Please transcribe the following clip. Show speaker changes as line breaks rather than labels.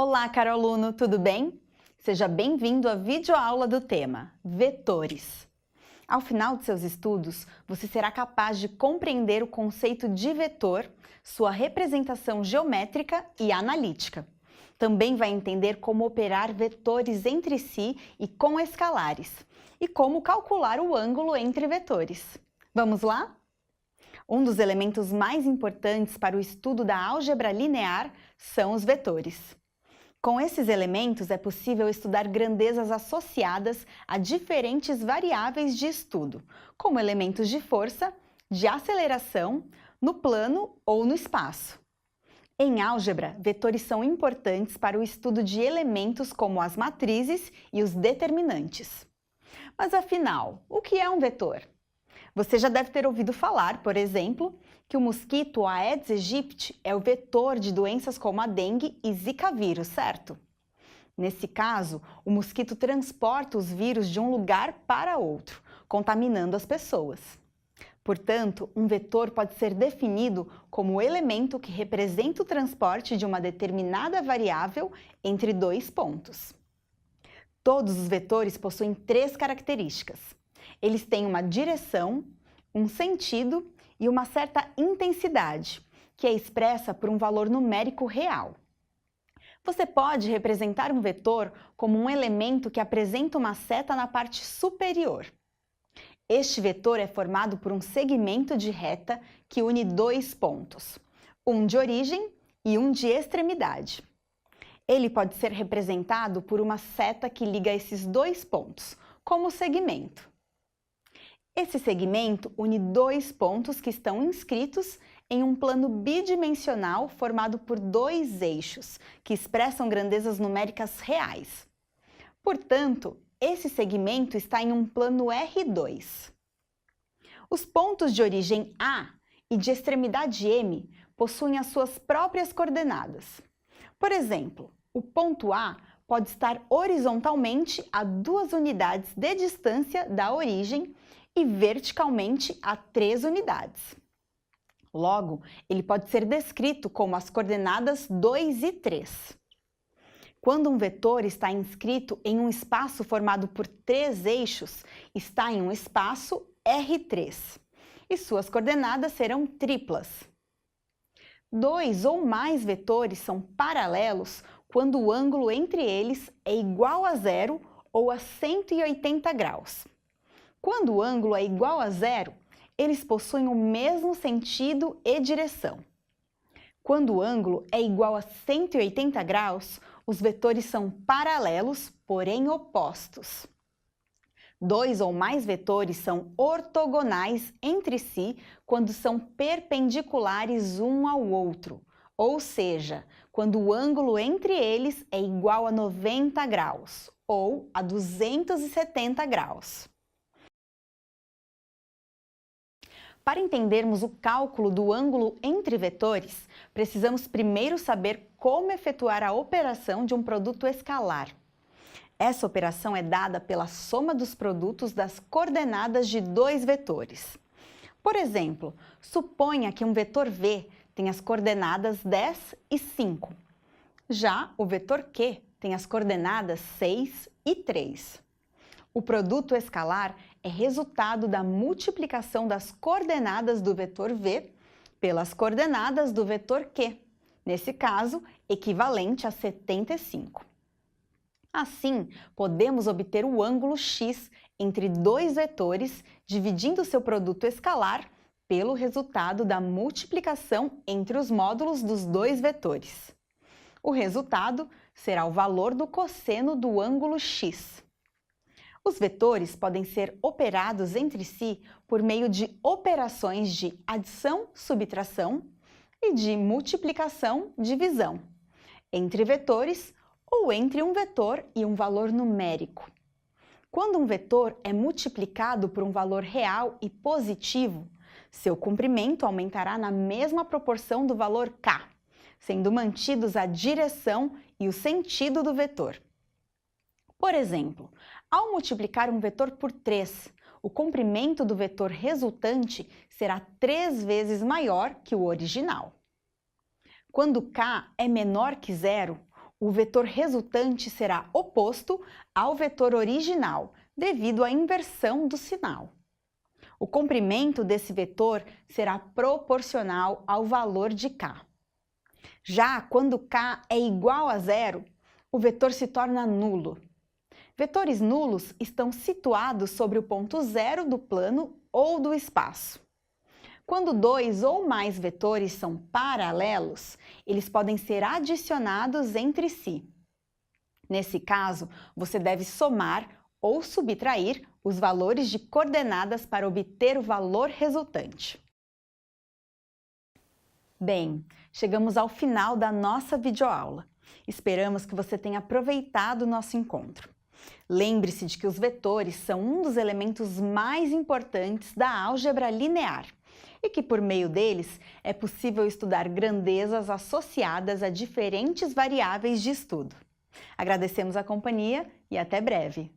Olá, caro aluno, tudo bem? Seja bem-vindo à videoaula do tema Vetores. Ao final de seus estudos, você será capaz de compreender o conceito de vetor, sua representação geométrica e analítica. Também vai entender como operar vetores entre si e com escalares, e como calcular o ângulo entre vetores. Vamos lá? Um dos elementos mais importantes para o estudo da álgebra linear são os vetores. Com esses elementos, é possível estudar grandezas associadas a diferentes variáveis de estudo, como elementos de força, de aceleração, no plano ou no espaço. Em álgebra, vetores são importantes para o estudo de elementos como as matrizes e os determinantes. Mas afinal, o que é um vetor? Você já deve ter ouvido falar, por exemplo, que o mosquito Aedes aegypti é o vetor de doenças como a dengue e zika vírus, certo? Nesse caso, o mosquito transporta os vírus de um lugar para outro, contaminando as pessoas. Portanto, um vetor pode ser definido como o elemento que representa o transporte de uma determinada variável entre dois pontos. Todos os vetores possuem três características. Eles têm uma direção, um sentido e uma certa intensidade, que é expressa por um valor numérico real. Você pode representar um vetor como um elemento que apresenta uma seta na parte superior. Este vetor é formado por um segmento de reta que une dois pontos, um de origem e um de extremidade. Ele pode ser representado por uma seta que liga esses dois pontos, como segmento. Esse segmento une dois pontos que estão inscritos em um plano bidimensional formado por dois eixos, que expressam grandezas numéricas reais. Portanto, esse segmento está em um plano R2. Os pontos de origem A e de extremidade M possuem as suas próprias coordenadas. Por exemplo, o ponto A pode estar horizontalmente a 2 unidades de distância da origem e verticalmente a 3 unidades. Logo, ele pode ser descrito como as coordenadas 2 e 3. Quando um vetor está inscrito em um espaço formado por 3 eixos, está em um espaço R3, e suas coordenadas serão triplas. 2 ou mais vetores são paralelos quando o ângulo entre eles é igual a zero ou a 180 graus. Quando o ângulo é igual a zero, eles possuem o mesmo sentido e direção. Quando o ângulo é igual a 180 graus, os vetores são paralelos, porém opostos. 2 ou mais vetores são ortogonais entre si quando são perpendiculares um ao outro, ou seja, quando o ângulo entre eles é igual a 90 graus ou a 270 graus. Para entendermos o cálculo do ângulo entre vetores, precisamos primeiro saber como efetuar a operação de um produto escalar. Essa operação é dada pela soma dos produtos das coordenadas de dois vetores. Por exemplo, suponha que um vetor V tem as coordenadas 10 e 5. Já o vetor Q tem as coordenadas 6 e 3. O produto escalar é resultado da multiplicação das coordenadas do vetor V pelas coordenadas do vetor Q, nesse caso, equivalente a 75. Assim, podemos obter o ângulo x entre dois vetores, dividindo seu produto escalar pelo resultado da multiplicação entre os módulos dos dois vetores. O resultado será o valor do cosseno do ângulo x. Os vetores podem ser operados entre si por meio de operações de adição, subtração e de multiplicação, divisão, entre vetores ou entre um vetor e um valor numérico. Quando um vetor é multiplicado por um valor real e positivo, seu comprimento aumentará na mesma proporção do valor k, sendo mantidos a direção e o sentido do vetor. Por exemplo, ao multiplicar um vetor por 3, o comprimento do vetor resultante será 3 vezes maior que o original. Quando k é menor que zero, o vetor resultante será oposto ao vetor original, devido à inversão do sinal. O comprimento desse vetor será proporcional ao valor de k. Já quando k é igual a zero, o vetor se torna nulo. Vetores nulos estão situados sobre o ponto zero do plano ou do espaço. Quando dois ou mais vetores são paralelos, eles podem ser adicionados entre si. Nesse caso, você deve somar ou subtrair os valores de coordenadas para obter o valor resultante. Bem, chegamos ao final da nossa videoaula. Esperamos que você tenha aproveitado o nosso encontro. Lembre-se de que os vetores são um dos elementos mais importantes da álgebra linear e que, por meio deles, é possível estudar grandezas associadas a diferentes variáveis de estudo. Agradecemos a companhia e até breve!